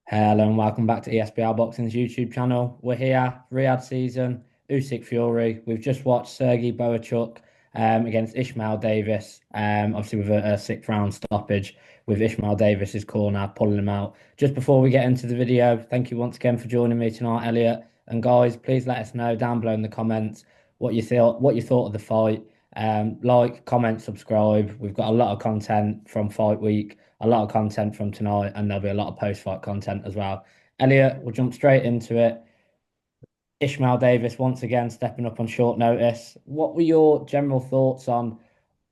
Hello and welcome back to ESBR Boxing's YouTube channel. We're here, Riyadh season, Usyk Fury. We've just watched SERHII Bohachuk against Ishmael Davis, obviously with a sixth round stoppage with Ishmael Davis's corner pulling him out. Just before we get into the video, thank you once again for joining me tonight, Elliot. And guys, please let us know down below in the comments what you thought of the fight. Like, comment, subscribe. We've got a lot of content from fight week, a lot of content from tonight, and there'll be a lot of post-fight content as well. Elliot, we'll jump straight into it. Ishmael Davis once again stepping up on short notice. What were your general thoughts on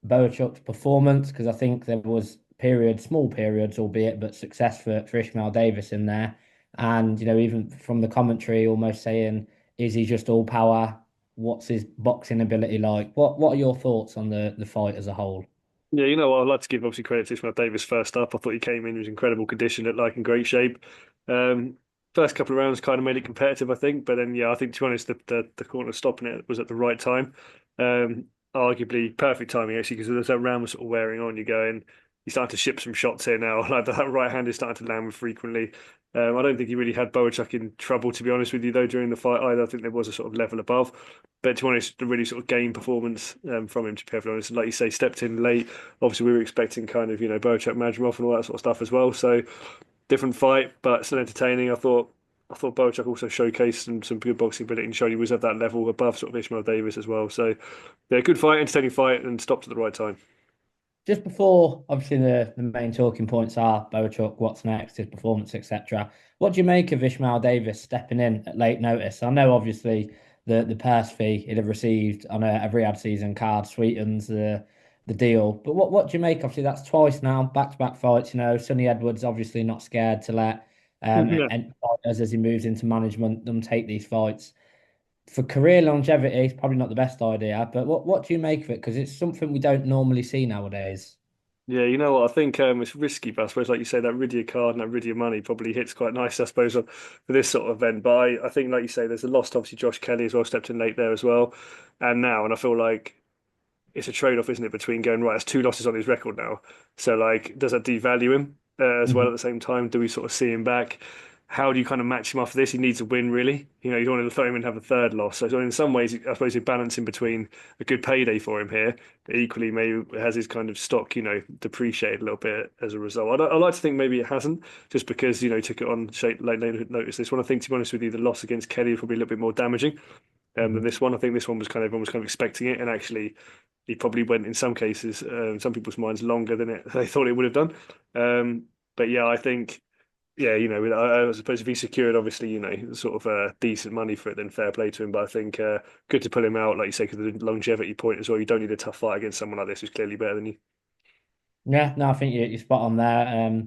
Boachuk's performance? Because I think there was periods, small periods, albeit, but success for Ishmael Davis in there. And even from the commentary, almost saying, "Is he just all power? What's his boxing ability like?" What are your thoughts on the fight as a whole? Yeah, you know what? I'd like to give obviously credit to Ismail Davis first up. I thought he came in, he was in incredible condition, looked like in great shape. Um, First couple of rounds kind of made it competitive, I think. But then, yeah, I think to be honest, the corner stopping it was at the right time. Um, Arguably perfect timing actually, because as that round was sort of wearing on, you started to ship some shots here now. Like that right hand is starting to land with frequently. I don't think he really had Boachuk in trouble, to be honest with you, though, during the fight either. I think there was a sort of level above. But to be honest, a really sort of game performance from him, to be perfectly honest. And like you say, stepped in late. Obviously, we were expecting kind of, Boachuk, Madrimov and all that sort of stuff as well. So different fight, but still entertaining. I thought Boachuk also showcased some good boxing ability and showed he was at that level above sort of Ishmael Davis as well. So yeah, good fight, entertaining fight, and stopped at the right time. Just before, obviously, the main talking points are Boachuk, what's next, his performance, etc. What do you make of Ishmael Davis stepping in at late notice? I know, obviously, the purse fee he'd have received on a Riyadh season card sweetens the deal. But what do you make? Obviously, that's twice now, back-to-back fights. Sonny Edwards obviously not scared to let Yeah. and fighters as he moves into management them take these fights. For career longevity, it's probably not the best idea. But what do you make of it? Because it's something we don't normally see nowadays. Yeah, you know what? I think it's risky, but I suppose, like you say, that Riddia card and that Riddia money probably hits quite nice, I suppose, for this sort of event. But I think, like you say, there's a lost, obviously, Josh Kelly as well, stepped in late there as well. And I feel like it's a trade-off, isn't it, between going, right, there's two losses on his record now. So, like, does that devalue him as well at the same time? Do we sort of see him back? How do you kind of match him after this? He needs a win, really. You don't want to throw him and have a third loss. So in some ways, I suppose you're balancing between a good payday for him here, but equally maybe has his kind of stock, depreciated a little bit as a result. I like to think maybe it hasn't, just because, he took it on late notice. This one, I think, to be honest with you, the loss against Kelly was probably a little bit more damaging than Mhm. this one. I think this one was everyone was kind of expecting it, and actually he probably went in some cases, in some people's minds, longer than they thought it would have done. But yeah, I think, yeah, I suppose if he secured, obviously, sort of decent money for it, then fair play to him. But I think good to pull him out, like you say, because of the longevity point as well. You don't need a tough fight against someone like this who's clearly better than you. Yeah, no, I think you're spot on there.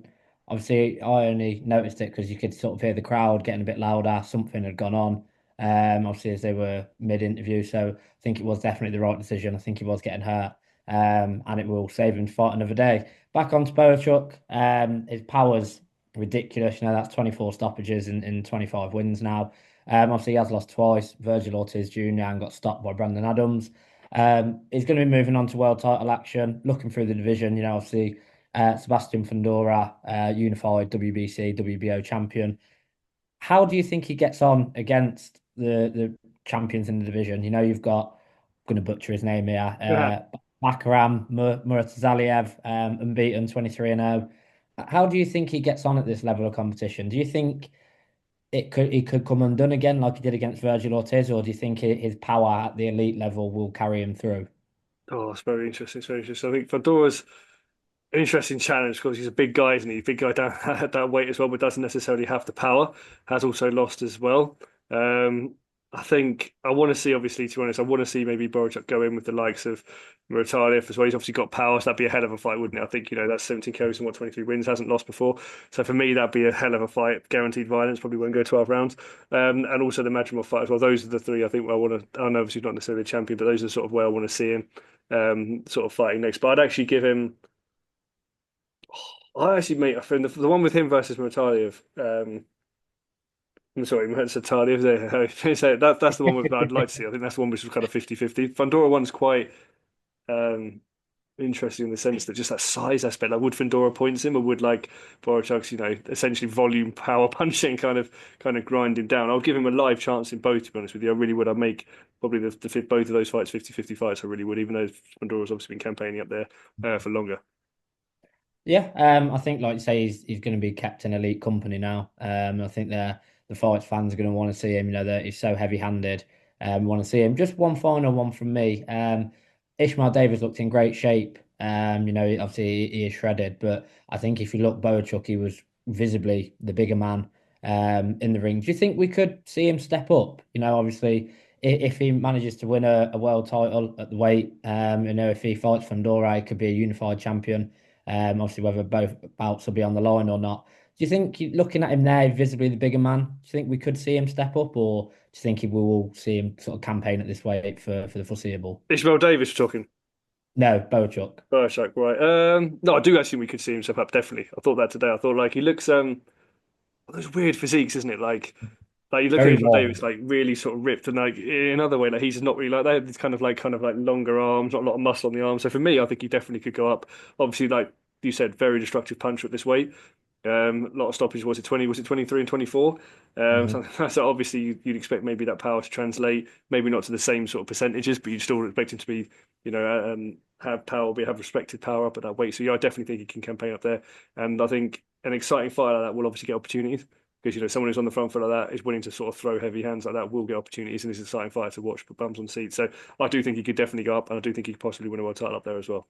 Obviously, I only noticed it because you could sort of hear the crowd getting a bit louder. Something had gone on. Obviously, as they were mid-interview, so I think it was definitely the right decision. I think he was getting hurt, and it will save him to fight another day. Back on to Boachuk. His power's ridiculous. That's 24 stoppages in 25 wins now. Obviously, he has lost twice. Virgil Ortiz Jr. and got stopped by Brandon Adams. He's going to be moving on to world title action, looking through the division. Obviously, Sebastian Fundora, unified WBC, WBO champion. How do you think he gets on against the champions in the division? You've got, I'm going to butcher his name here, Yeah. Bakaram Muratazaliev, unbeaten 23 and 0. How do you think he gets on at this level of competition? Do you think he could come undone again like he did against Virgil Ortiz, or do you think his power at the elite level will carry him through? Oh, it's very interesting. It's very interesting. I think Fedora's an interesting challenge because he's a big guy, isn't he? Big guy down at that weight as well, but doesn't necessarily have the power. Has also lost as well. Um, I think I want to see, obviously, to be honest, I want to see maybe Boruchuk go in with the likes of Muratalev as well. He's obviously got power, so that'd be a hell of a fight, wouldn't it? I think, that's 17 KOs and 23 wins, hasn't lost before. So for me, that'd be a hell of a fight. Guaranteed violence, probably won't go 12 rounds. And also the Madrimov fight as well. Those are the three I think I want to, I know obviously not necessarily a champion, but those are sort of where I want to see him sort of fighting next. But I'd actually give him. I actually, mate, I think the one with him versus Mutaliev. I'm sorry, Mutaliev. That's the one with I'd like to see. I think that's the one which was kind of 50-50. Fundora one's quite. Um, interesting in the sense that just that size aspect, like would Fandora points him, or would like Bohachuk's, essentially volume power punching kind of grinding down. I'll give him a live chance in both, to be honest with you. I really would. I'd make probably both of those fights 50-50 fights. I really would, even though Fandora's obviously been campaigning up there for longer. Yeah, I think like you say, he's going to be kept in elite company now. I think the fights fans are going to want to see him. You know that he's so heavy-handed. Want to see him. Just one final one from me. Ishmael Davis looked in great shape. Obviously he is shredded, but I think if you look Bohachuk, he was visibly the bigger man in the ring. Do you think we could see him step up? Obviously if he manages to win a world title at the weight, if he fights Fundora, he could be a unified champion. Obviously, whether both bouts will be on the line or not. Do you think, looking at him there, visibly the bigger man, do you think we could see him step up, or do you think we will see him sort of campaign at this weight for the foreseeable? Ishmael Davis, we're talking. No, Bohachuk. Bohachuk, right? No, I do actually think we could see him step up. Definitely, I thought that today. I thought like he looks those weird physiques, isn't it? Like you look at Very Ishmael long. Davis, like really sort of ripped, and like in another way, like he's not really like that. It's kind of like longer arms, not a lot of muscle on the arms. So for me, I think he definitely could go up. Obviously, like you said, very destructive puncher at this weight. A lot of stoppages. Was it 20? Was it 23 and 24? Mhm. So obviously you'd expect maybe that power to translate, maybe not to the same sort of percentages, but you'd still expect him to be, have power, have respected power up at that weight. So yeah, I definitely think he can campaign up there, and I think an exciting fight like that will obviously get opportunities because someone who's on the front foot like that is willing to sort of throw heavy hands like that will get opportunities, and it's an exciting fight to watch. Put bums on seats. So I do think he could definitely go up, and I do think he could possibly win a world title up there as well.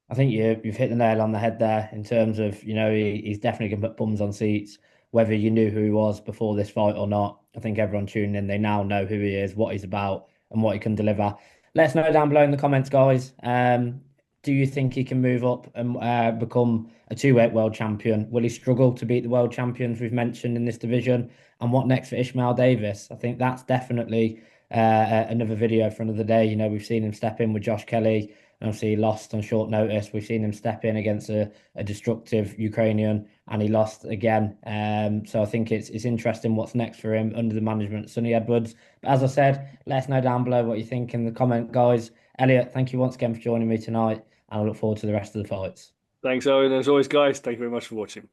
I think you've hit the nail on the head there in terms of, he's definitely going to put bums on seats, whether you knew who he was before this fight or not. I think everyone tuning in, they now know who he is, what he's about, and what he can deliver. Let us know down below in the comments, guys. Do you think he can move up and become a two-weight world champion? Will he struggle to beat the world champions we've mentioned in this division? And what next for Ishmael Davis? I think that's definitely another video for another day. We've seen him step in with Josh Kelly. And obviously, he lost on short notice. We've seen him step in against a destructive Ukrainian, and he lost again. So I think it's interesting what's next for him under the management of Sonny Edwards. But as I said, let us know down below what you think in the comment, guys. Elliot, thank you once again for joining me tonight, and I look forward to the rest of the fights. Thanks, Owen. As always, guys, thank you very much for watching.